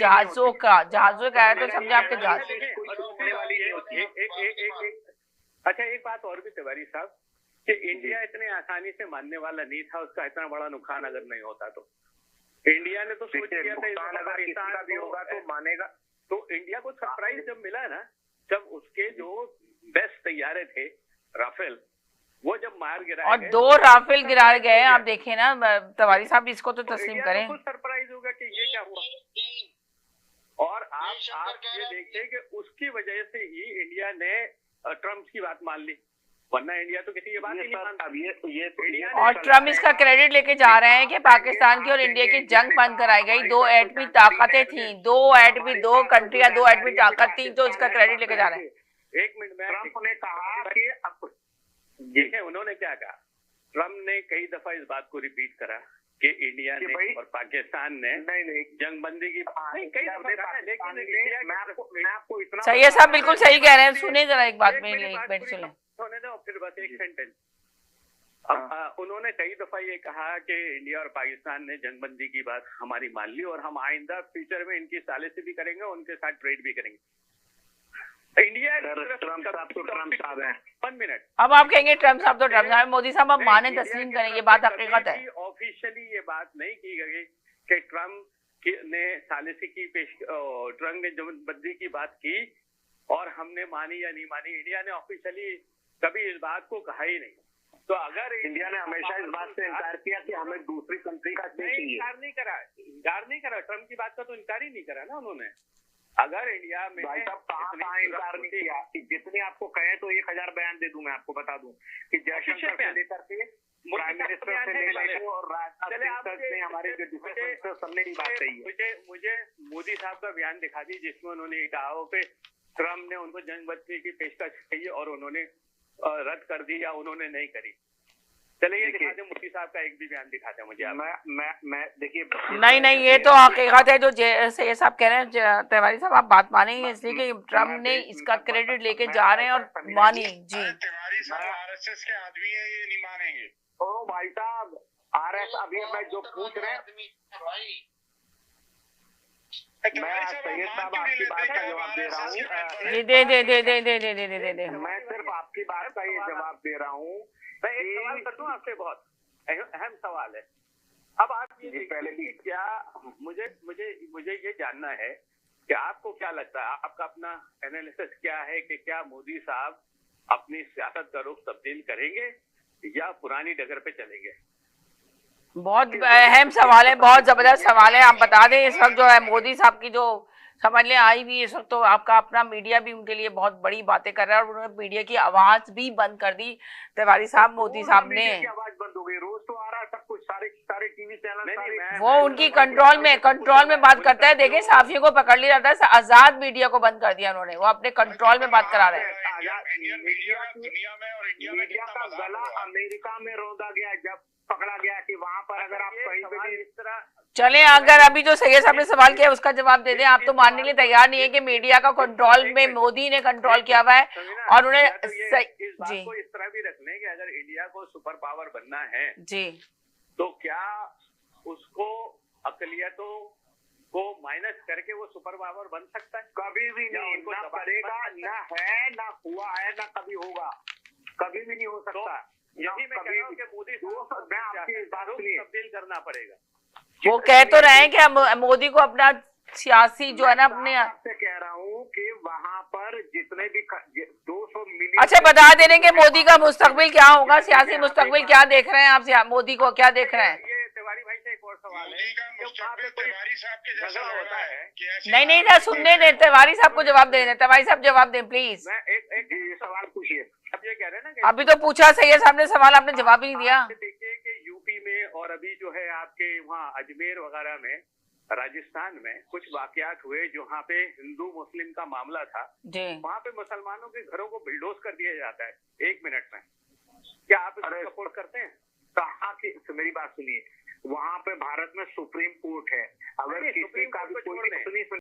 जहाजों का है तो समझे आपके जहाज। अच्छा एक बात और भी तिवारी साहब कि इंडिया इतने आसानी से मानने वाला नहीं था, उसका इतना बड़ा नुकसान अगर नहीं होता तो इंडिया ने तो सोच लिया था अगर इतना भी होगा तो मानेगा। तो इंडिया को सरप्राइज जब मिला ना, जब उसके जो बेस्ट तैयारे थे राफेल वो जब मार गिराए और 2 राफेल गिरा गए, आप देखें ना तिवारी साहब, इसको तो तस्लीम करें। कुछ सरप्राइज होगा कि ये क्या हुआ। और आप ये देखते हैं कि उसकी वजह से ही इंडिया ने ट्रम्प की बात मान ली, वरना इंडिया तो किसी की बात ही नहीं मानता। और ट्रम्प इसका क्रेडिट लेके जा रहे हैं कि पाकिस्तान की और इंडिया की जंग बंद कराई गई। 2 एटमी ताकतें थी, 2 कंट्रियां 2 एटमी ताकत थी, तो इसका क्रेडिट लेके जा रहे हैं। 1 मिनट में ट्रम्प ने कहा कि अब देखें उन्होंने क्या कहा। ट्रम्प ने कई दफा इस बात को रिपीट करा कि इंडिया ने और पाकिस्तान ने नहीं जंगबंदी की कई दफा कहा है, लेकिन मैं आपको इतना सही साहब बिल्कुल सही कह रहे हैं। सुने जरा एक बात में, एक मिनट सुने होने दो, फिर बस एक सेंटेंस। अब उन्होंने कई दफा ये कहा कि इंडिया और पाकिस्तान ने जंगबंदी की बात हमारी मान ली और हम आइंदा फ्यूचर में इनकी सालिसी भी करेंगे, उनके साथ ट्रेड भी करेंगे। इंडिया ट्रम्प साहब हैं। 1 मिनट। अब आप कहेंगे ट्रम्प साहब तो ट्रम्प साहब, मोदी साहब अब माने तस्लीम करें, ये बात हकीकत है। ऑफिशियली ये बात नहीं की गई कि ट्रम्प ने सालिसी की ट्रम्प ने जंगबंदी की बात की और हमने मानी या नहीं मानी। इंडिया ने ऑफिशियली कभी इस बात को कहा ही नहीं। तो अगर इंडिया ने हमेशा इस बात से इनकार किया कि हमें दूसरी कंट्री का इनकार नहीं करा ट्रम्प की बात का तो इनकार ही नहीं करा ना उन्होंने। अगर इंडिया में भाई साहब कहाँ इनकार नहीं किया कि जितने आपको कहे तो 1000 बयान दे दूं, मैं आपको बता दूं कि जयशंकर से लेकर के प्राइम मिनिस्टर से लेकर और राजनाथ सिंह ने हमारे जो डिफेंस मिनिस्टर सबने ये बात कही है। मुझे मोदी साहब का बयान दिखा दी जिसमें उन्होंने कहा हो कि ट्रम्प ने उनको जंगबंदी की पेशकश की और उन्होंने रद्द कर दी या उन्होंने नहीं करी। चलिए ये दिखाते मुफ्ती साहब का एक भी बयान दिखाते हैं मुझे। मैं देखिए नहीं ये तो हकीकत है जो ये साहब कह रहे हैं। तिवारी साहब आप बात मानेंगे इसलिए कि ट्रम्प ने इसका क्रेडिट लेके जा रहे हैं और मानी। जी तिवारी साहब आरएसएस के आदमी है, ये नहीं मानेंगे। ओ भाई साहब आरएस अभी मैं जो पूछ रहे हैं मैं सैयद साहब आपकी बात का जवाब दे रहा हूँ। जी दे मैं सिर्फ आपकी बात का ये जवाब दे रहा हूँ। मैं एक सवाल कर दूं आपसे, बहुत अहम सवाल है। अब आप ये पहले भी क्या मुझे ये जानना है कि आपको क्या लगता है, आपका अपना एनालिसिस क्या है कि क्या मोदी साहब अपनी सियासत का रुख तब्दील करेंगे या पुरानी डगर पे चलेंगे? बहुत अहम सवाल है, बहुत जबरदस्त सवाल है। आप बता दें इस वक्त जो है मोदी साहब की जो समझ लें आई हुई इस वक्त, तो आपका अपना मीडिया भी उनके लिए बहुत बड़ी बातें कर रहा है और उन्होंने मीडिया की आवाज भी बंद कर दी। तिवारी साहब मोदी साहब ने आवाज बंद हो गई, रोज तो आ रहा है सब कुछ, सारे टीवी चैनल वो उनकी कंट्रोल में बात करता है। देखिए साफियों को पकड़ लिया जाता है, आजाद मीडिया को बंद कर दिया उन्होंने, वो अपने कंट्रोल में बात करा रहे हैं। मीडिया का गला अमेरिका में रौंदा गया जब पकड़ा गया कि वहां पर अगर आप कहीं पे भी इस तरह चले, अगर अभी जो सैयद साहब ने सवाल किया उसका जवाब दे दें। आप तो मानने के लिए तैयार नहीं है कि मीडिया का कंट्रोल में मोदी ने कंट्रोल किया हुआ है और उन्हें जी इस तरह भी रख लें कि अगर इंडिया को सुपर पावर बनना है जी तो क्या उसको अकलियतों को माइनस करके वो सुपर पावर बन सकता है? कभी भी नहीं, ना करेगा, ना है, ना हुआ है, ना कभी होगा, कभी भी नहीं हो सकता। यही मैं कह रहा हूं कि मोदी तब्दील करना पड़ेगा। वो कह तो रहे हैं कि मोदी को अपना सियासी जो है ना अपने से कह रहा हूँ कि वहाँ पर जितने भी 200 मिलियन। अच्छा बता दे रहे हैं कि मोदी का मुस्तकबिल क्या होगा, सियासी मुस्तकबिल क्या देख रहे हैं आप, मोदी को क्या देख रहे हैं? ये तिवारी भाई से एक और सवाल है, तिवारी साहब के जैसा होता है। नहीं था, सुनने दें, तिवारी साहब को जवाब दे दें। तिवारी साहब जवाब दें प्लीज। मैं एक सवाल पूछिए। अब ये कह रहे हैं ना कि अभी तो पूछा सैयद साहब ने सवाल, आपने जवाब ही नहीं दिया। देखिए कि यूपी में और अभी जो है आपके वहाँ अजमेर वगैरह में, राजस्थान में कुछ वाकयात हुए जहाँ पे हिंदू मुस्लिम का मामला था। वहाँ पे मुसलमानों के घरों को बिल्डोज कर दिया जाता है 1 मिनट में। क्या आप इसको सपोर्ट करते हैं? कहा कि मेरी बात सुनिए, वहाँ पे भारत में सुप्रीम कोर्ट है, अगर किसी का भी कोई